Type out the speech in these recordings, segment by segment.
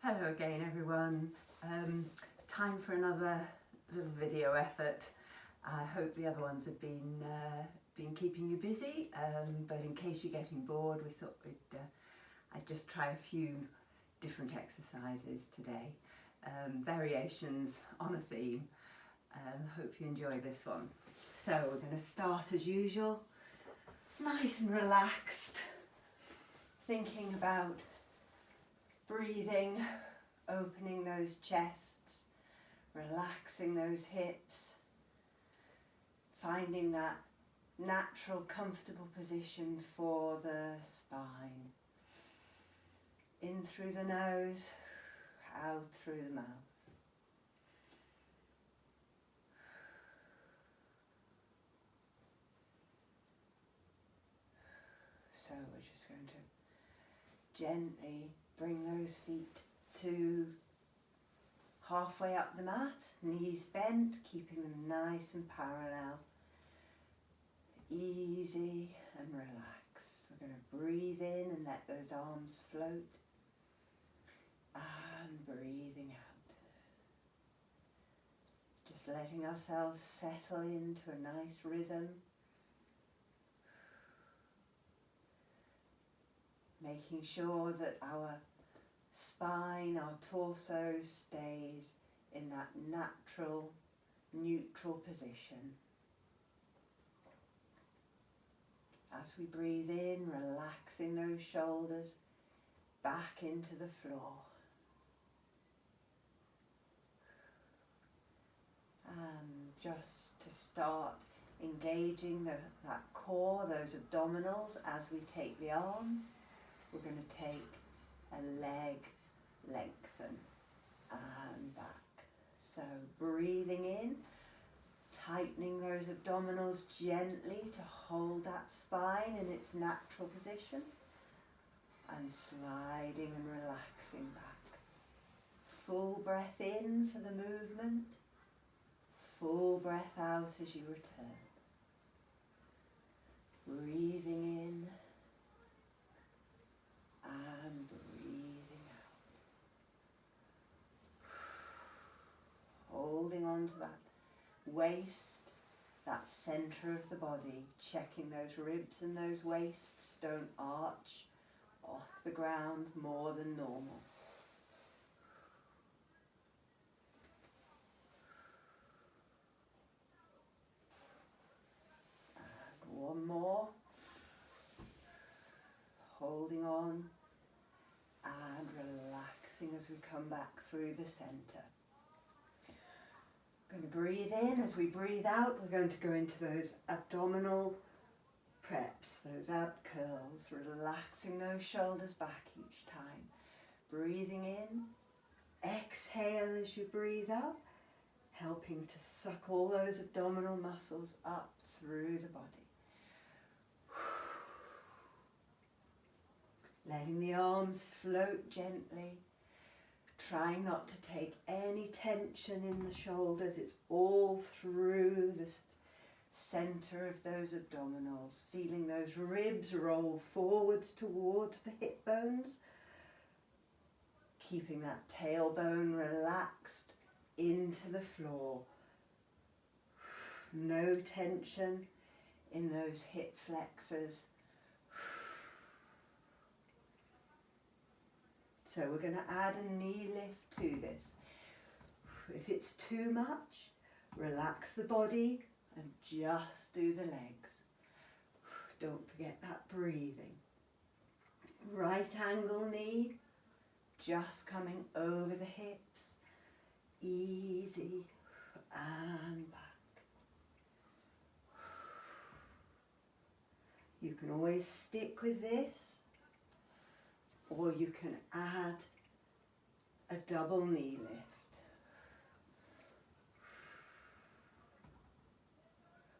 Hello again everyone. Time for another little video effort. I hope the other ones have been keeping you busy, but in case you're getting bored, we thought I'd just try a few different exercises today, variations on a theme. Hope you enjoy this one. So we're going to start as usual, nice and relaxed, thinking about breathing, opening those chests, relaxing those hips, finding that natural, comfortable position for the spine. In through the nose, out through the mouth. So we're just going to gently bring those feet to halfway up the mat, knees bent, keeping them nice and parallel, easy and relaxed. We're going to breathe in and let those arms float, and breathing out. Just letting ourselves settle into a nice rhythm. Making sure that our spine, our torso stays in that natural, neutral position. As we breathe in, relaxing those shoulders back into the floor. And just to start engaging that core, those abdominals, as we take the arms, we're going to take a leg lengthen and back. So breathing in, tightening those abdominals gently to hold that spine in its natural position, and sliding and relaxing back. Full breath in for the movement, full breath out as you return. Breathing in and breathing out. Holding on to that waist, that centre of the body, checking those ribs and those waists don't arch off the ground more than normal. And one more. Holding on and relaxing as we come back through the centre. We're going to breathe in. As we breathe out, we're going to go into those abdominal preps, those ab curls, relaxing those shoulders back each time. Breathing in, exhale as you breathe out, helping to suck all those abdominal muscles up through the body. Letting the arms float gently, trying not to take any tension in the shoulders. It's all through the centre of those abdominals, feeling those ribs roll forwards towards the hip bones, keeping that tailbone relaxed into the floor. No tension in those hip flexors. So we're going to add a knee lift to this. If it's too much, relax the body and just do the legs. Don't forget that breathing. Right angle knee, just coming over the hips. Easy and back. You can always stick with this, or you can add a double knee lift.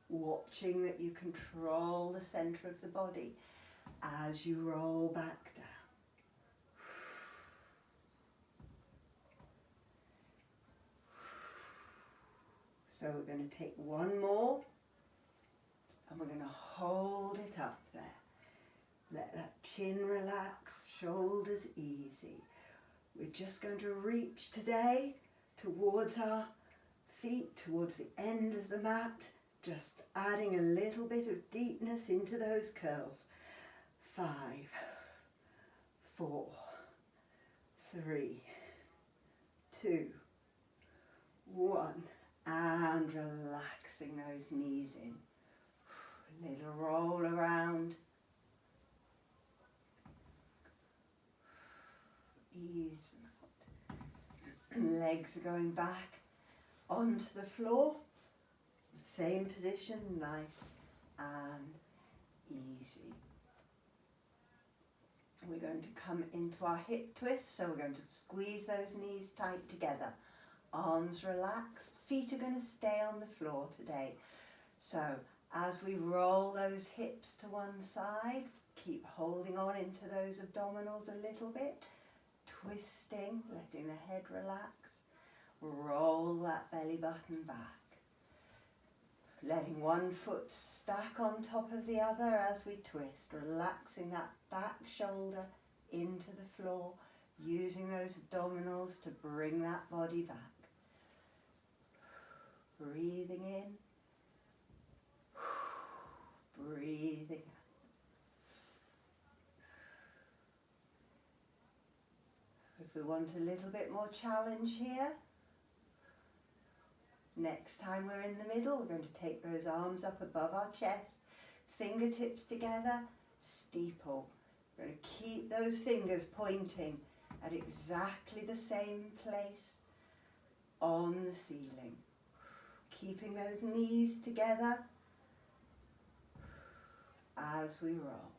Watching that you control the centre of the body as you roll back down. So we're going to take one more and we're going to hold it up there. Let that chin relax, shoulders easy. We're just going to reach today towards our feet, towards the end of the mat, just adding a little bit of deepness into those curls. 5, 4, 3, 2, 1, and relaxing those knees in. A little roll around. Ease them out. Legs are going back onto the floor. Same position, nice and easy. We're going to come into our hip twist, so we're going to squeeze those knees tight together. Arms relaxed, feet are going to stay on the floor today. So as we roll those hips to one side, keep holding on into those abdominals a little bit, twisting, letting the head relax. Roll that belly button back. Letting one foot stack on top of the other as we twist, relaxing that back shoulder into the floor, using those abdominals to bring that body back. Breathing in, breathing out. If we want a little bit more challenge here, next time we're in the middle, we're going to take those arms up above our chest, fingertips together, steeple. We're going to keep those fingers pointing at exactly the same place on the ceiling. Keeping those knees together as we roll.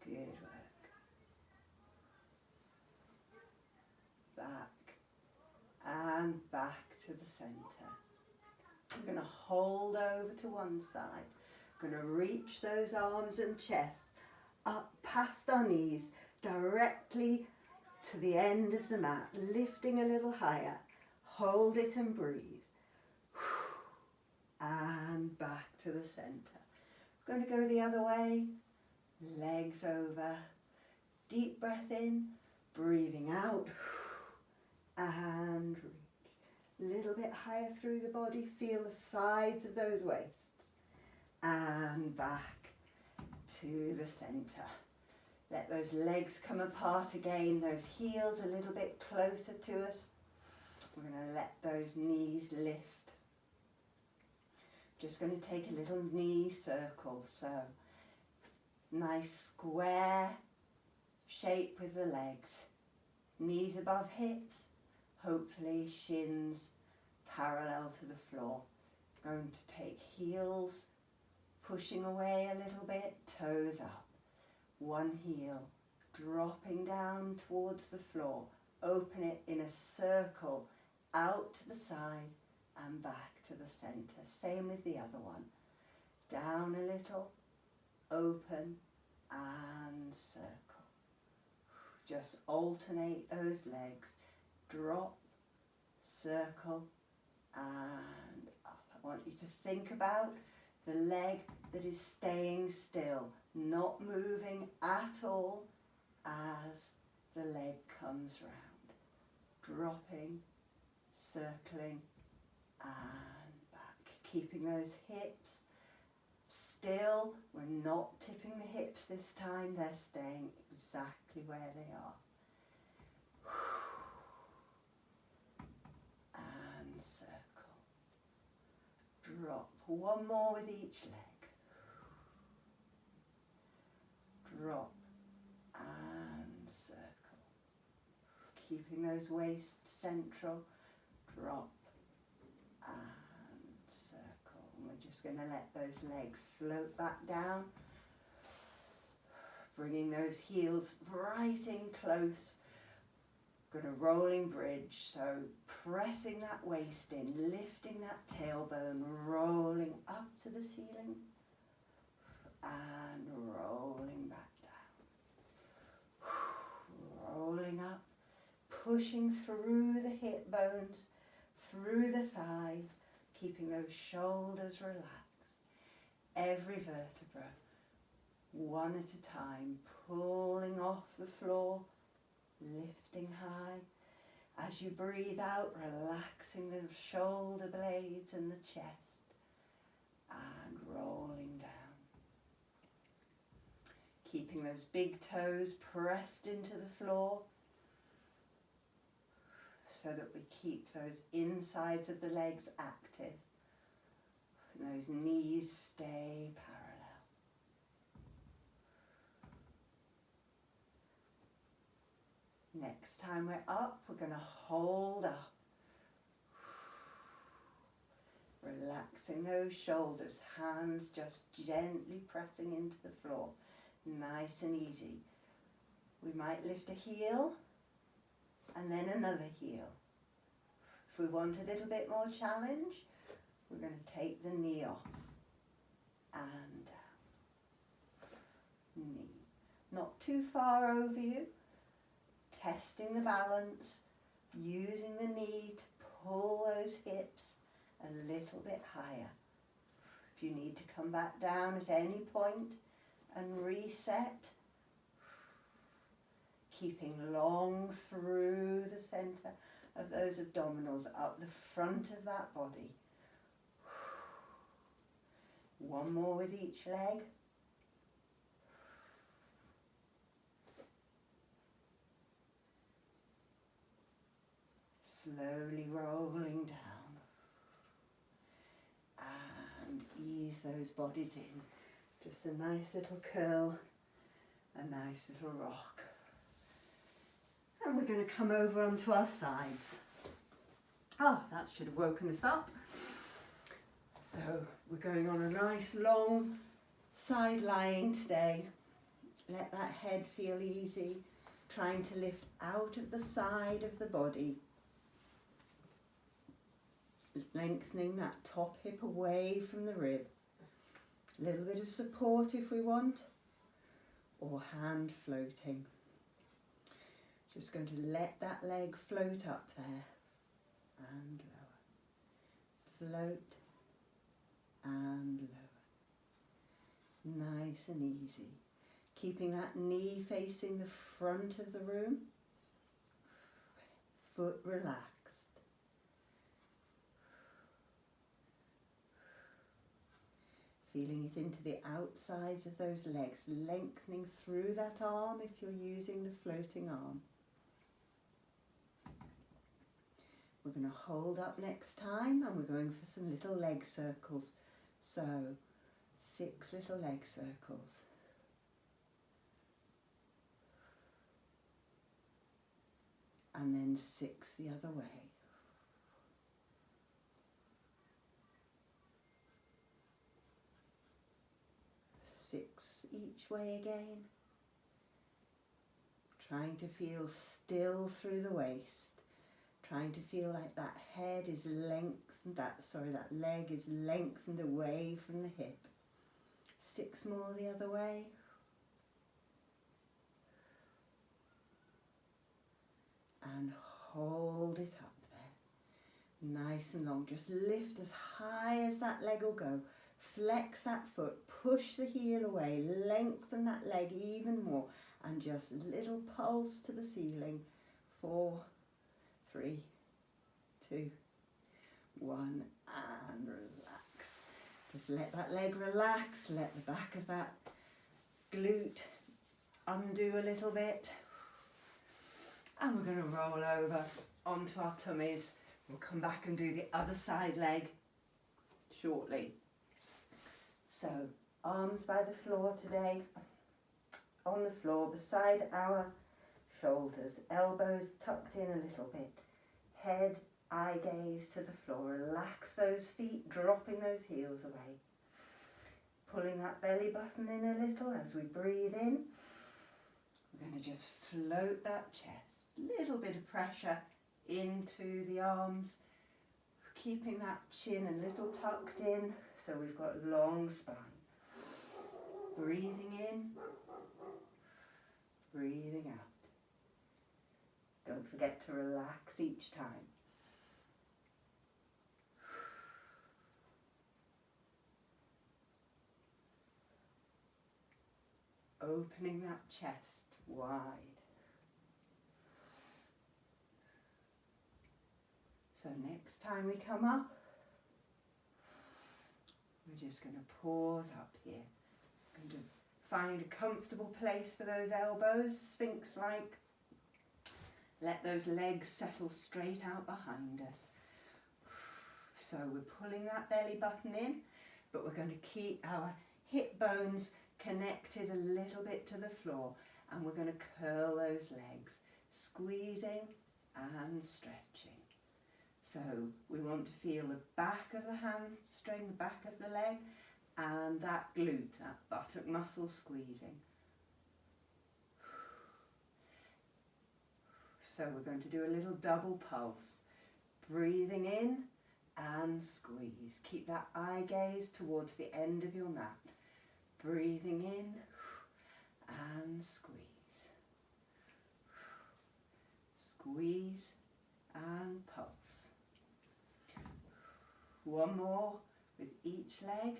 Good work. Back and back to the center. We're going to hold over to one side. We're going to reach those arms and chest up past our knees, directly to the end of the mat, lifting a little higher. Hold it and breathe. And back to the center. We're going to go the other way. Legs over. Deep breath in, breathing out. And reach. A little bit higher through the body. Feel the sides of those waists. And back to the center. Let those legs come apart again, those heels a little bit closer to us. We're going to let those knees lift. Just going to take a little knee circle, so nice square shape with the legs. Knees above hips, hopefully shins parallel to the floor. Going to take heels pushing away a little bit, toes up. One heel dropping down towards the floor. Open it in a circle out to the side and back to the center. Same with the other one. Down a little, open and circle. Just alternate those legs. Drop, circle and up. I want you to think about the leg that is staying still, not moving at all as the leg comes round. Dropping, circling and back. Keeping those hips still. We're not tipping the hips this time, they're staying exactly where they are. And circle. Drop. One more with each leg. Drop and circle. Keeping those waists central. Drop and circle. And we're just going to let those legs float back down. Bringing those heels right in close. Got a rolling bridge, so pressing that waist in, lifting that tailbone, rolling up to the ceiling and rolling back down. Rolling up, pushing through the hip bones, through the thighs, keeping those shoulders relaxed. every vertebra, one at a time, pulling off the floor, lifting high. As you breathe out, relaxing the shoulder blades and the chest, and rolling down. Keeping those big toes pressed into the floor so that we keep those insides of the legs active and those knees stay parallel. Next time we're up, we're going to hold up. Relaxing those shoulders, hands just gently pressing into the floor. Nice and easy. We might lift a heel and then another heel. If we want a little bit more challenge, we're going to take the knee off and down. Knee. Not too far over you. Testing the balance, using the knee to pull those hips a little bit higher. If you need to come back down at any point and reset, keeping long through the center of those abdominals, up the front of that body. One more with each leg. Slowly rolling down, and ease those bodies in. Just a nice little curl, a nice little rock. And we're going to come over onto our sides. Oh, that should have woken us up. So we're going on a nice long side lying today. Let that head feel easy, trying to lift out of the side of the body. Lengthening that top hip away from the rib. A little bit of support if we want, or hand floating. Just going to let that leg float up there and lower. Float and lower. Nice and easy. Keeping that knee facing the front of the room. Foot relaxed. Feeling it into the outsides of those legs, lengthening through that arm if you're using the floating arm. We're going to hold up next time and we're going for some little leg circles. So 6 little leg circles. And then 6 the other way. 6 each way again. Trying to feel still through the waist. Trying to feel like that head is lengthened, that leg is lengthened away from the hip. 6 more the other way. And hold it up there. Nice and long. Just lift as high as that leg will go. Flex that foot, push the heel away, lengthen that leg even more, and just a little pulse to the ceiling. 4, 3, 2, 1, and relax. Just let that leg relax, let the back of that glute undo a little bit. And we're going to roll over onto our tummies. We'll come back and do the other side leg shortly. So, arms by the floor today, on the floor beside our shoulders, elbows tucked in a little bit, head, eye gaze to the floor, relax those feet, dropping those heels away, pulling that belly button in a little as we breathe in. We're going to just float that chest, little bit of pressure into the arms, keeping that chin a little tucked in so we've got a long spine. Breathing in, breathing out. Don't forget to relax each time. opening that chest wide. So next time we come up, we're just going to pause up here. Going to find a comfortable place for those elbows, sphinx-like. Let those legs settle straight out behind us. So we're pulling that belly button in, but we're going to keep our hip bones connected a little bit to the floor, and we're going to curl those legs, squeezing and stretching. So we want to feel the back of the hamstring, the back of the leg, and that glute, that buttock muscle squeezing. So we're going to do a little double pulse. Breathing in and squeeze. Keep that eye gaze towards the end of your mat. Breathing in and squeeze. Squeeze and pulse. One more with each leg.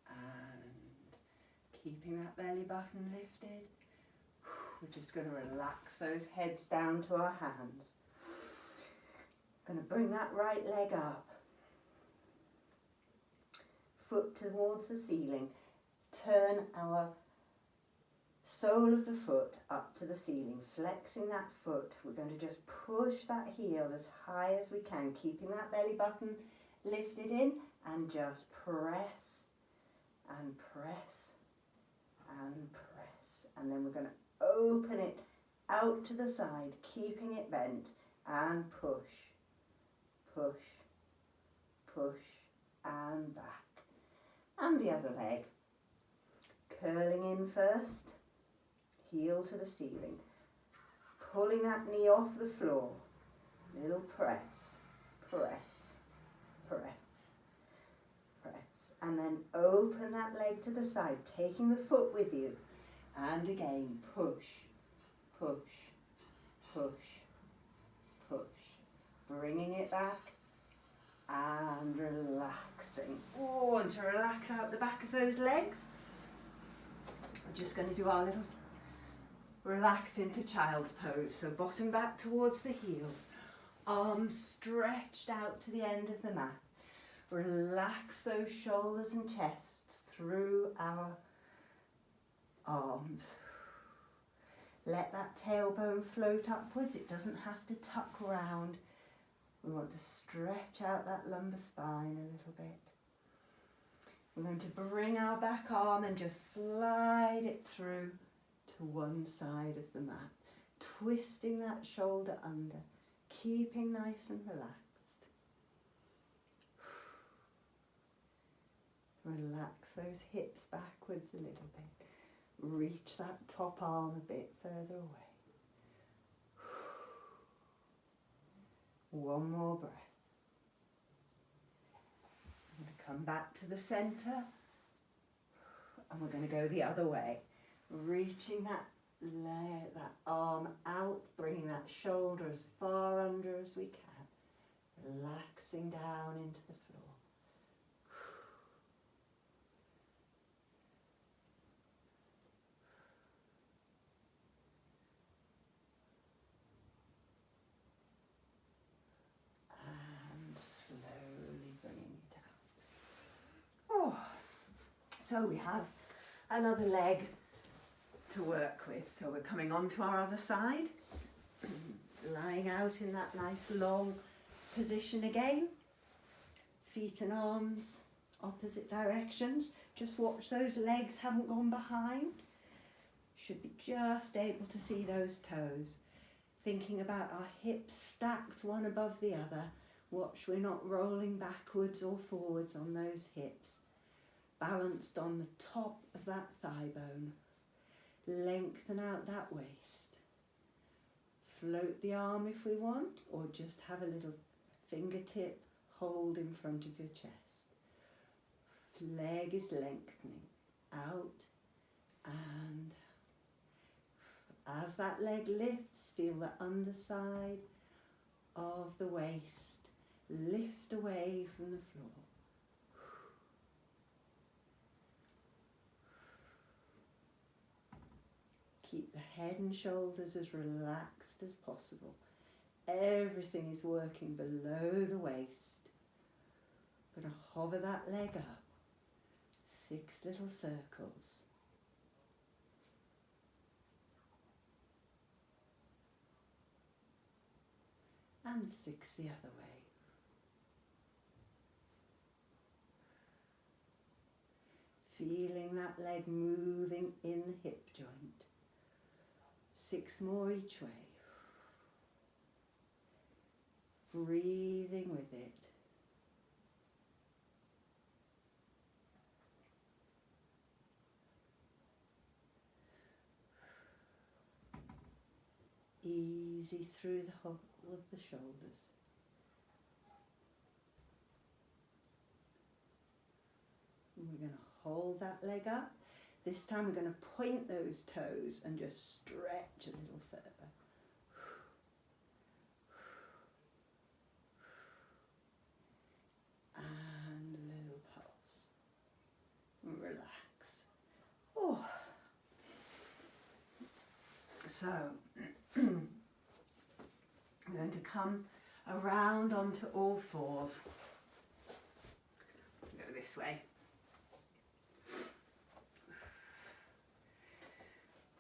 And keeping that belly button lifted. We're just going to relax those heads down to our hands. Going to bring that right leg up. Foot towards the ceiling. Turn our sole of the foot up to the ceiling, flexing that foot. We're going to just push that heel as high as we can, keeping that belly button lifted in, and just press and press and press. And then we're going to open it out to the side, keeping it bent, and push, push, push, and back. And the other leg, curling in first, heel to the ceiling, pulling that knee off the floor, little press, press, press, press, and then open that leg to the side, taking the foot with you, and again push, push, push, push, bringing it back and relaxing. Oh, and to relax out the back of those legs, we're just going to do our little relax into child's pose. So bottom back towards the heels, arms stretched out to the end of the mat. Relax those shoulders and chests through our arms. Let that tailbone float upwards. It doesn't have to tuck round. We want to stretch out that lumbar spine a little bit. We're going to bring our back arm and just slide it through to one side of the mat, twisting that shoulder under, keeping nice and relaxed. Relax those hips backwards a little bit. Reach that top arm a bit further away. One more breath. I'm going to come back to the centre, and we're going to go the other way. Reaching that leg, that arm out, bringing that shoulder as far under as we can, relaxing down into the floor. And slowly bringing it down. Oh, so we have another leg to work with. So we're coming on to our other side, lying out in that nice long position again, feet and arms opposite directions. Just watch those legs haven't gone behind. Should be just able to see those toes. Thinking about our hips stacked one above the other. Watch we're not rolling backwards or forwards on those hips. Balanced on the top of that thigh bone. Lengthen out that waist. Float the arm if we want, or just have a little fingertip hold in front of your chest. Leg is lengthening out, and as that leg lifts, feel the underside of the waist lift away from the floor. keep the head and shoulders as relaxed as possible. Everything is working below the waist. I'm going to hover that leg up. 6 little circles. And 6 the other way. Feeling that leg moving in the hip joint. 6 more each way. Breathing with it. Easy through the whole of the shoulders. And we're going to hold that leg up. This time we're going to point those toes and just stretch a little further. And a little pulse. Relax. Oh. So, we're going to come around onto all fours. Go this way.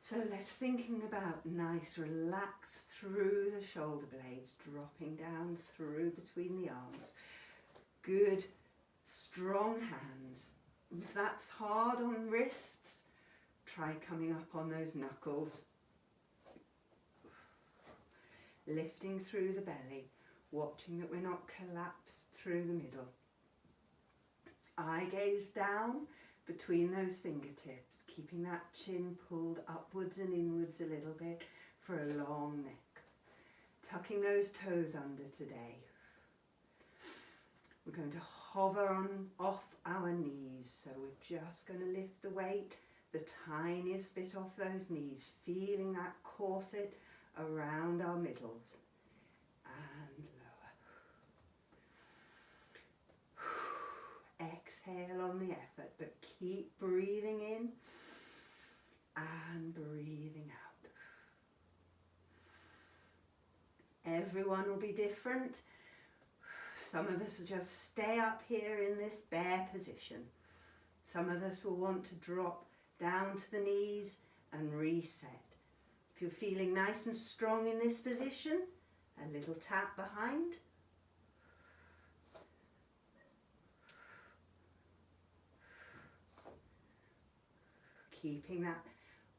So let's thinking about nice relax through the shoulder blades, dropping down through between the arms. Good, strong hands. If that's hard on wrists, try coming up on those knuckles. Lifting through the belly, watching that we're not collapsed through the middle. Eye gaze down between those fingertips, keeping that chin pulled upwards and inwards a little bit for a long neck. Tucking those toes under today. We're going to hover on off our knees, so we're just going to lift the weight the tiniest bit off those knees, feeling that corset around our middles and lower. Exhale on the effort, but keep breathing in and breathing out. Everyone will be different. Some of us will just stay up here in this bear position. Some of us will want to drop down to the knees and reset. If you're feeling nice and strong in this position, a little tap behind. Keeping that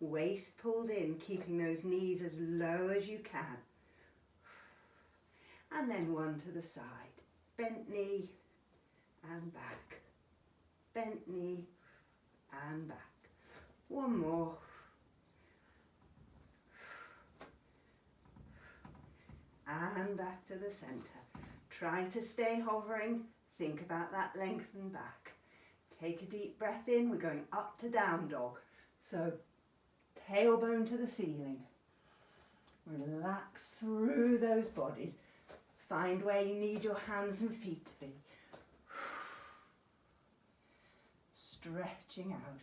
waist pulled in, keeping those knees as low as you can. And then one to the side. Bent knee and back. Bent knee and back. One more. And back to the centre. Try to stay hovering. Think about that lengthen back. Take a deep breath in. We're going up to down dog. So tailbone to the ceiling. Relax through those bodies. Find where you need your hands and feet to be. Stretching out.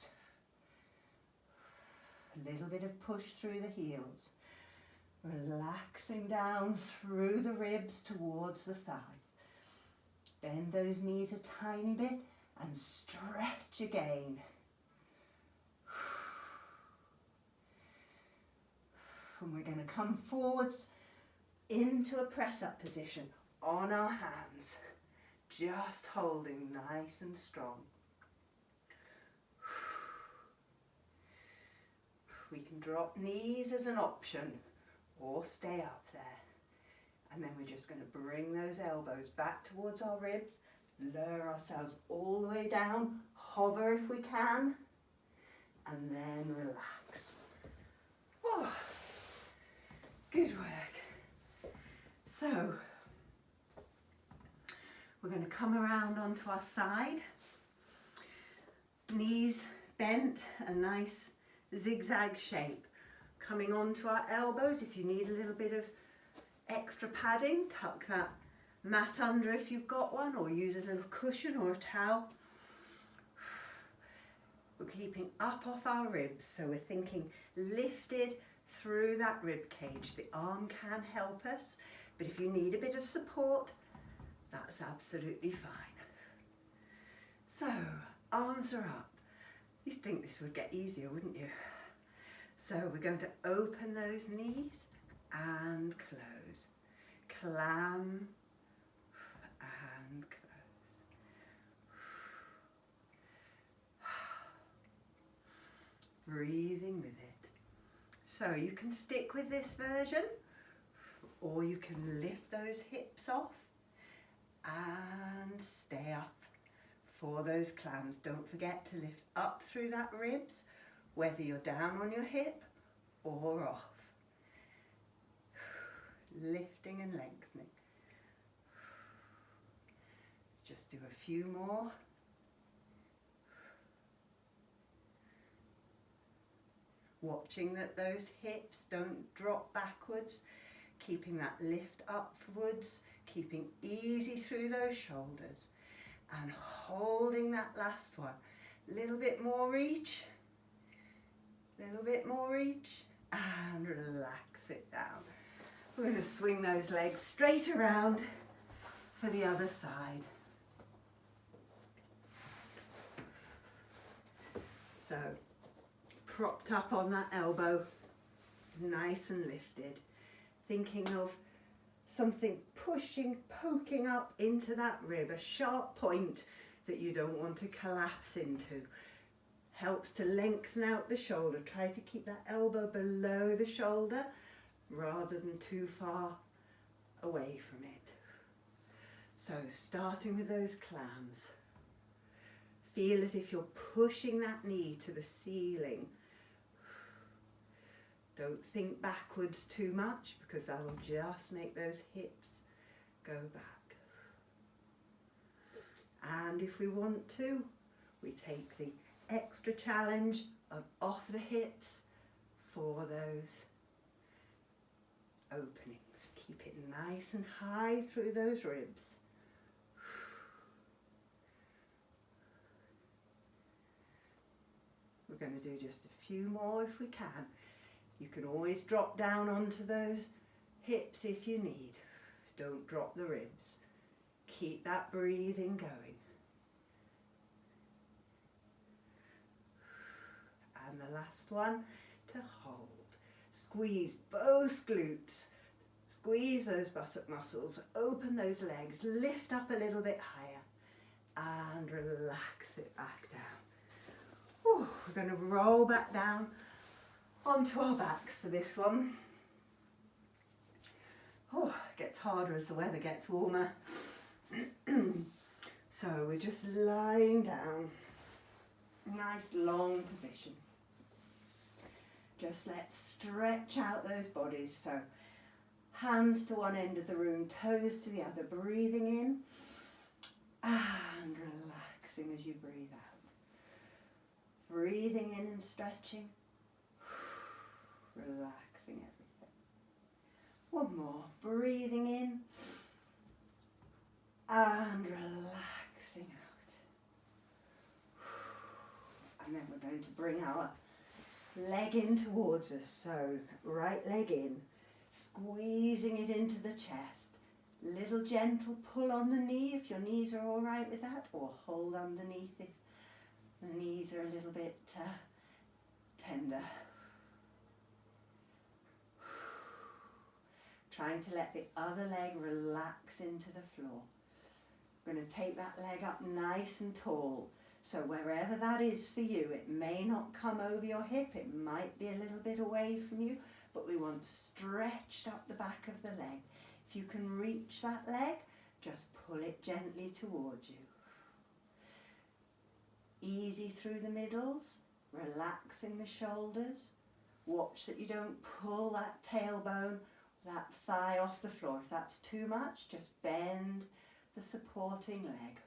A little bit of push through the heels. Relaxing down through the ribs towards the thighs. Bend those knees a tiny bit and stretch again. And we're going to come forwards into a press-up position on our hands. Just holding nice and strong. We can drop knees as an option or stay up there. And then we're just going to bring those elbows back towards our ribs, lower ourselves all the way down, hover if we can, and then relax. Oh, good work. So, we're going to come around onto our side, knees bent, a nice zigzag shape. Coming onto our elbows, if you need a little bit of extra padding, tuck that mat under if you've got one, or use a little cushion or a towel. We're keeping up off our ribs, so we're thinking lifted through that rib cage. The arm can help us, but if you need a bit of support, that's absolutely fine. So, arms are up. You'd think this would get easier, wouldn't you? So we're going to open those knees and close. Clam and close. Breathing with it. So you can stick with this version, or you can lift those hips off and stay up for those clams. Don't forget to lift up through that ribs, whether you're down on your hip or off. Lifting and lengthening. Just do a few more. Watching that those hips don't drop backwards, keeping that lift upwards, keeping easy through those shoulders, and holding that last one. Little bit more reach, little bit more reach, and relax it down. We're going to swing those legs straight around for the other side. So, propped up on that elbow, nice and lifted, thinking of something pushing, poking up into that rib, a sharp point that you don't want to collapse into. Helps to lengthen out the shoulder. Try to keep that elbow below the shoulder rather than too far away from it. So starting with those clams. Feel as if you're pushing that knee to the ceiling. Don't think backwards too much, because that'll just make those hips go back. And if we want to, we take the extra challenge of off the hips for those openings. Keep it nice and high through those ribs. We're going to do just a few more if we can. You can always drop down onto those hips if you need. Don't drop the ribs. Keep that breathing going. And the last one, to hold. Squeeze both glutes. Squeeze those buttock muscles. Open those legs. Lift up a little bit higher. And relax it back down. Whew, we're going to roll back down onto our backs for this one. Oh, it gets harder as the weather gets warmer. So we're just lying down. Nice long position. Just let's stretch out those bodies. So hands to one end of the room, toes to the other. Breathing in and relaxing as you breathe out. Breathing in and stretching. Relaxing everything. One more. Breathing in and relaxing out. And then we're going to bring our leg in towards us. So right leg in, squeezing it into the chest. Little gentle pull on the knee if your knees are all right with that, or hold underneath if the knees are a little bit tender. Trying to let the other leg relax into the floor. We're going to take that leg up nice and tall. So wherever that is for you, it may not come over your hip, it might be a little bit away from you, but we want stretched up the back of the leg. If you can reach that leg, just pull it gently towards you. Easy through the middles, relaxing the shoulders. Watch that you don't pull that tailbone, that thigh off the floor. If that's too much, just bend the supporting leg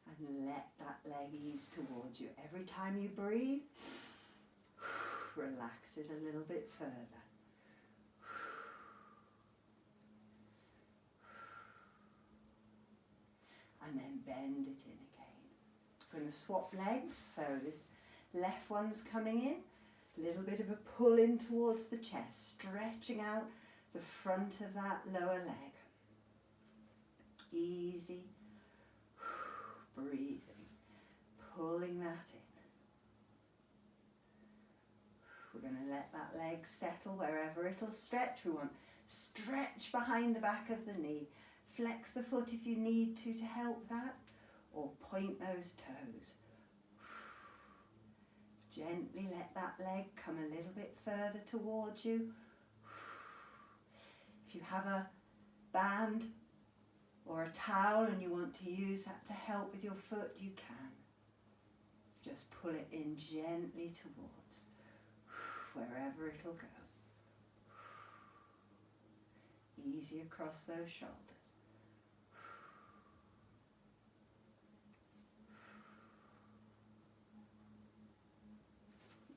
and let that leg ease towards you. Every time you breathe, relax it a little bit further. And then bend it in again. We're going to swap legs, so this left one's coming in, a little bit of a pull in towards the chest, stretching out the front of that lower leg. Easy, breathing, pulling that in. We're going to let that leg settle wherever it'll stretch. We want stretch behind the back of the knee. Flex the foot if you need to help that, or point those toes. Gently let that leg come a little bit further towards you. If you have a band or a towel and you want to use that to help with your foot, you can. Just pull it in gently towards wherever it'll go. Easy across those shoulders.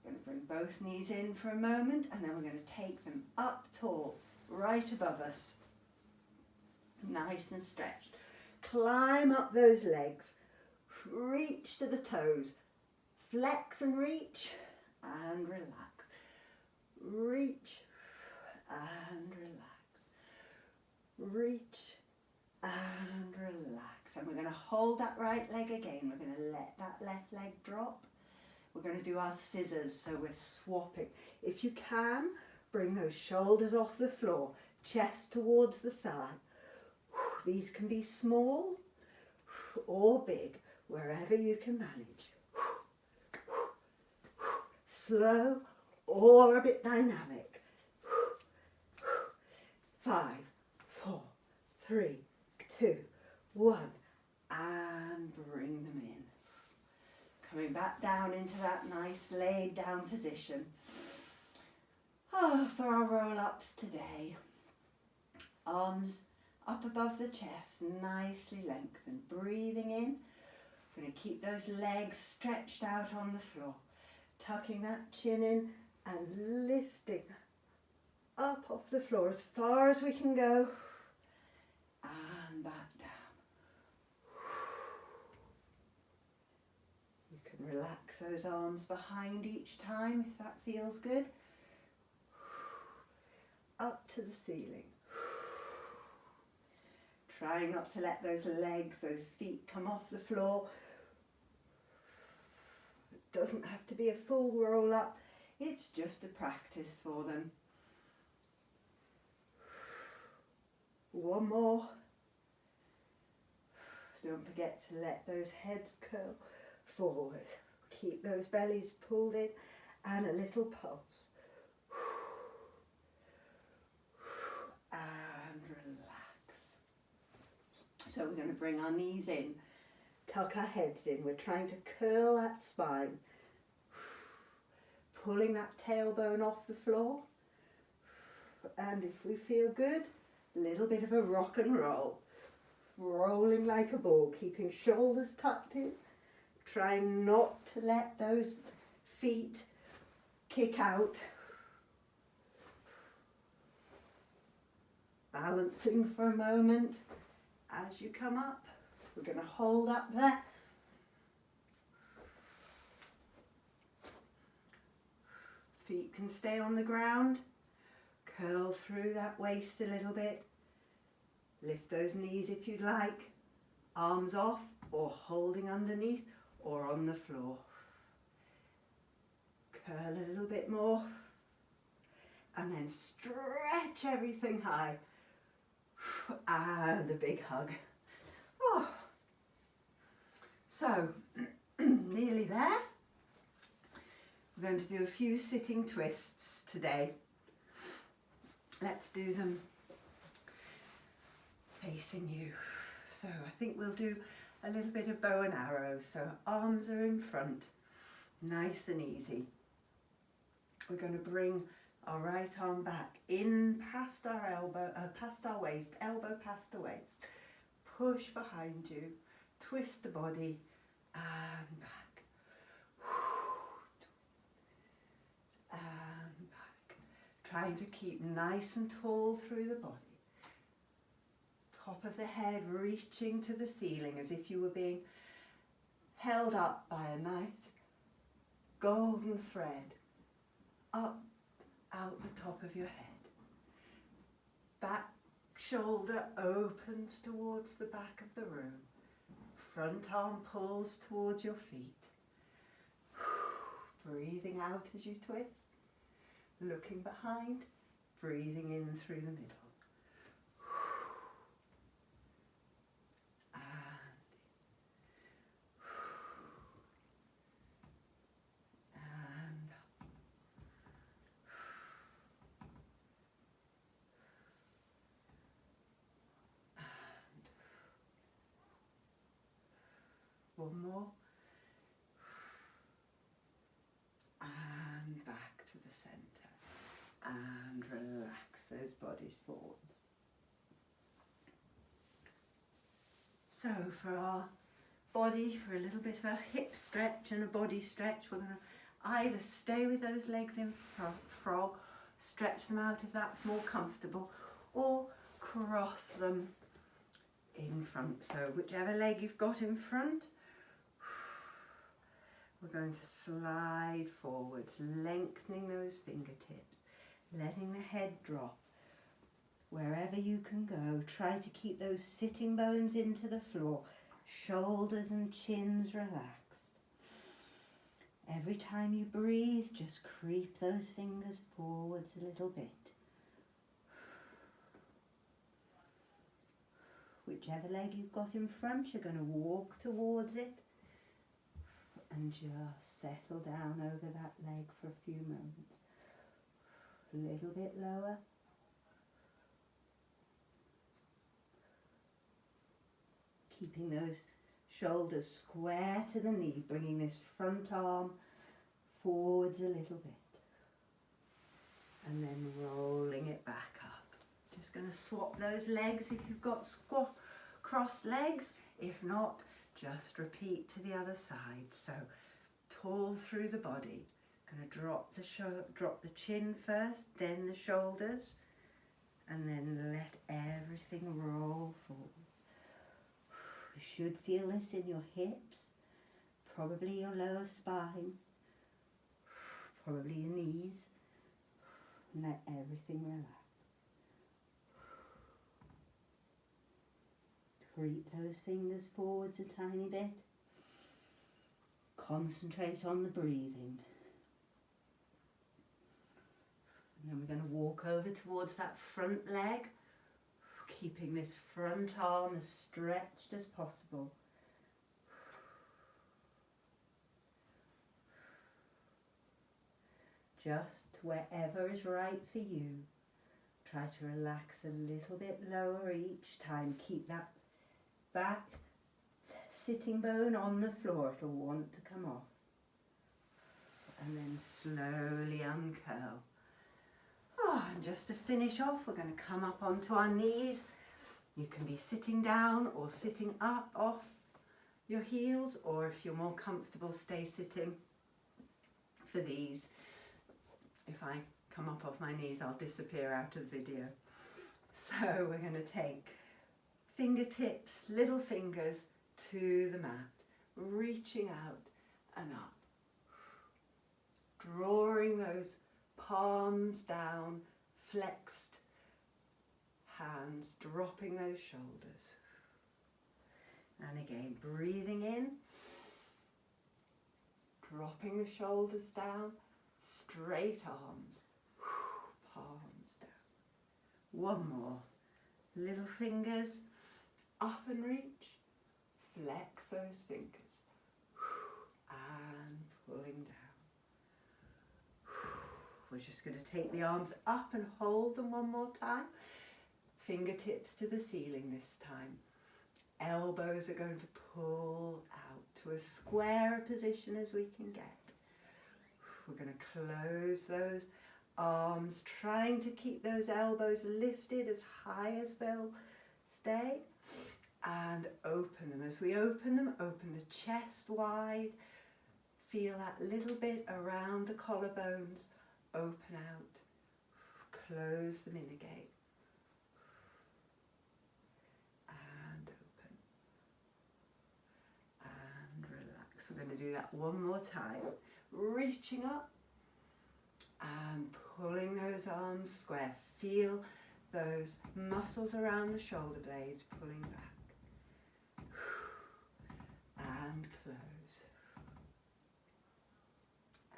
We're going to bring both knees in for a moment, and then we're going to take them up tall, right above us. Nice and stretched. Climb up those legs. Reach to the toes. Flex and reach and relax. Reach and relax. Reach and relax. And we're going to hold that right leg again. We're going to let that left leg drop. We're going to do our scissors, so we're swapping. If you can, bring those shoulders off the floor, chest towards the thigh. These can be small or big, wherever you can manage. Slow or a bit dynamic. 5, 4, 3, 2, 1, and bring them in. Coming back down into that nice laid down position. For our roll-ups today. Arms up above the chest, nicely lengthened. Breathing in. We're going to keep those legs stretched out on the floor. Tucking that chin in and lifting up off the floor as far as we can go. And back down. You can relax those arms behind each time if that feels good. Up to the ceiling. Try not to let those legs, those feet come off the floor. It doesn't have to be a full roll up. It's just a practice for them. One more. Don't forget to let those heads curl forward. Keep those bellies pulled in and a little pulse. And relax. So we're going to bring our knees in, tuck our heads in. We're trying to curl that spine, pulling that tailbone off the floor. And if we feel good, a little bit of a rock and roll. Rolling like a ball, keeping shoulders tucked in, trying not to let those feet kick out. Balancing for a moment as you come up. We're going to hold up there. Feet can stay on the ground. Curl through that waist a little bit. Lift those knees if you'd like. Arms off or holding underneath or on the floor. Curl a little bit more. And then stretch everything high. And a big hug. Oh. So, nearly there. We're going to do a few sitting twists today. Let's do them facing you. So I think we'll do a little bit of bow and arrow. So arms are in front, nice and easy. We're going to bring our right arm back in past our elbow, past our waist, elbow past the waist. Push behind you, twist the body and back. And back. Trying to keep nice and tall through the body. Top of the head reaching to the ceiling as if you were being held up by a nice golden thread up out the top of your head. Back shoulder opens towards the back of the room. Front arm pulls towards your feet. Breathing out as you twist. Looking behind, breathing in through the middle. One more. And back to the centre. And relax those bodies forward. So for our body, for a little bit of a hip stretch and a body stretch, we're going to either stay with those legs in frog, stretch them out if that's more comfortable, or cross them in front. So whichever leg you've got in front, we're going to slide forwards, lengthening those fingertips, letting the head drop. Wherever you can go, try to keep those sitting bones into the floor, shoulders and chins relaxed. Every time you breathe, just creep those fingers forwards a little bit. Whichever leg you've got in front, you're going to walk towards it and just settle down over that leg for a few moments. A little bit lower. Keeping those shoulders square to the knee, bringing this front arm forwards a little bit. And then rolling it back up. Just going to swap those legs if you've got crossed legs. If not, just repeat to the other side. So tall through the body. Going to drop the chin first, then the shoulders, and then let everything roll forward. You should feel this in your hips, probably your lower spine, probably your knees. And let everything relax. Creep those fingers forwards a tiny bit. Concentrate on the breathing. And then we're going to walk over towards that front leg, keeping this front arm as stretched as possible. Just wherever is right for you. Try to relax a little bit lower each time. Keep that back sitting bone on the floor. It'll want to come off. And then slowly uncurl. Oh, and just to finish off, we're going to come up onto our knees. You can be sitting down or sitting up off your heels, or if you're more comfortable, stay sitting. For these, if I come up off my knees, I'll disappear out of the video. So we're going to take fingertips, little fingers to the mat, reaching out and up. Drawing those palms down, flexed hands, dropping those shoulders. And again, breathing in, dropping the shoulders down, straight arms, palms down. One more. Little fingers up and reach, flex those fingers, and pulling down. We're just going to take the arms up and hold them one more time. Fingertips to the ceiling this time. Elbows are going to pull out to as square a position as we can get. We're going to close those arms, trying to keep those elbows lifted as high as they'll stay, and open them. As we open them, open the chest wide. Feel that little bit around the collarbones. Open out. Close them in again. And open. And relax we're going to do that one more time. Reaching up and pulling those arms square. Feel those muscles around the shoulder blades pulling back. And close.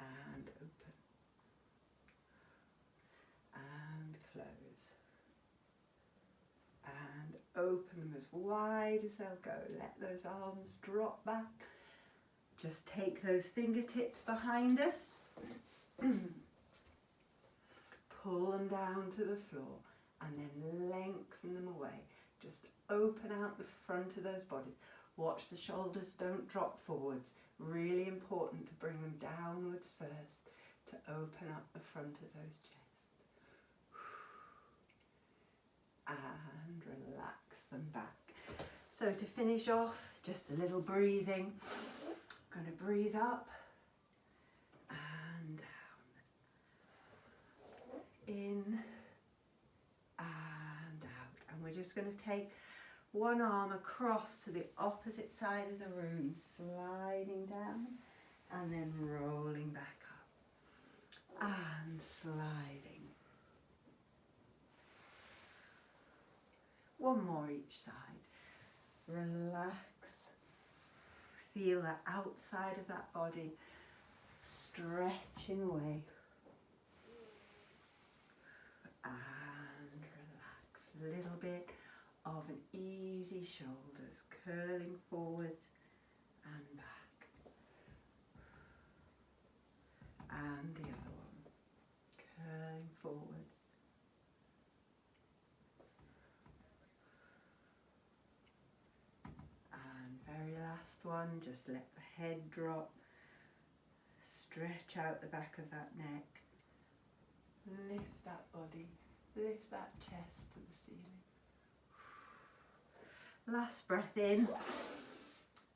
And open. And close. And open them as wide as they'll go. Let those arms drop back. Just take those fingertips behind us. Pull them down to the floor and then lengthen them away. Just open out the front of those bodies. Watch the shoulders don't drop forwards. Really important to bring them downwards first to open up the front of those chests. And relax them back. So to finish off, just a little breathing. I'm going to breathe up and down. In and out. And we're just going to take one arm across to the opposite side of the room, sliding down and then rolling back up and sliding. One more each side. Relax. Feel the outside of that body stretching away. And relax. A little bit of an easy shoulders curling forwards and back. And the other one. Curling forward. And very last one, just let the head drop. Stretch out the back of that neck. Lift that body. Lift that chest to the ceiling. Last breath in and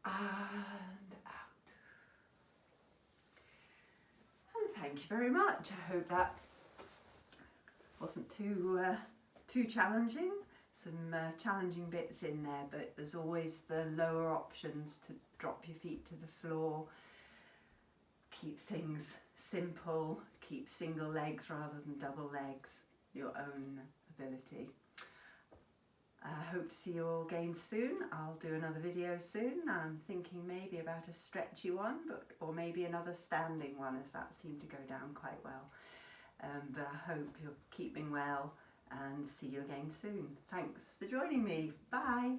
out. And thank you very much. I hope that wasn't too challenging. Some challenging bits in there, but there's always the lower options to drop your feet to the floor. Keep things simple. Keep single legs rather than double legs. Your own ability. I hope to see you all again soon. I'll do another video soon. I'm thinking maybe about a stretchy one, or maybe another standing one, as that seemed to go down quite well. But I hope you're keeping well and see you again soon. Thanks for joining me. Bye.